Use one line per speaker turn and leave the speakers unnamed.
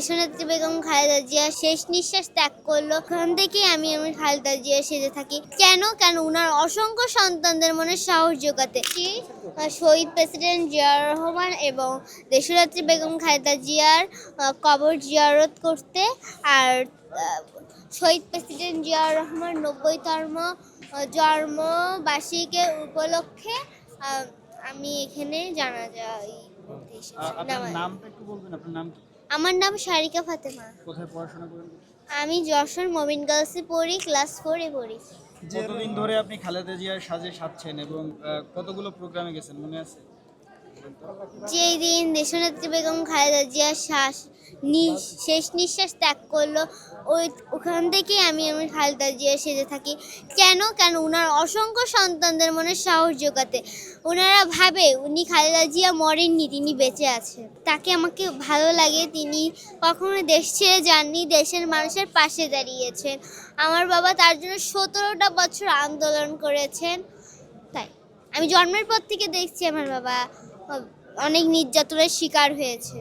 দেশনেত্রী বেগম খালেদা জিয়া শেষ নিঃশ্বাস ত্যাগ করলো, ওখান থেকেই আমি খালেদা জিয়া সেজে থাকি। কেন কেন উনার অসংখ্য সন্তানদের মনে সাহস যোগাতে। শহীদ প্রেসিডেন্ট জিয়াউর রহমান এবং দেশনেত্রী বেগম খালেদা জিয়ার কবর জিয়ারত করতে, আর শহীদ প্রেসিডেন্ট জিয়াউর রহমান 90তম জন্মবার্ষিকী উপলক্ষে আমি এখানে জানাজা করতে এসেছি।
আপনার নামটা একটু বলবেন, আপনার নাম কি?
আমার নাম সারিকা ফাতেমা।
কোথায় পড়াশোনা করেন?
আমি যশোর মমিন গার্লসে পড়ি, ক্লাস 4-এ পড়ি।
কতদিন ধরে আপনি খালেদা জিয়ার সাজে সাজছেন এবং কতগুলো প্রোগ্রামে গেছেন মনে আছে?
যেই দিন দেশনেত্রী বেগম খালেদা জিয়া শেষ নিঃশ্বাস ত্যাগ করলো, ওখান থেকেই আমি খালেদা জিয়া সেজে থাকি। কেন কেন উনার অসংখ্য সন্তানদের মনে সাহস যোগাতে। ওনারা ভাবে উনি খালেদা জিয়া মরেননি, তিনি বেঁচে আছে। তাকে আমাকে ভালো লাগে, তিনি কখনো দেশ ছেড়ে যাননি, দেশের মানুষের পাশে দাঁড়িয়েছেন। আমার বাবা তার জন্য 17টা বছর আন্দোলন করেছেন। তাই আমি জন্মের পর থেকে দেখছি আমার বাবা অনেক নির্যাতনের শিকার হয়েছে।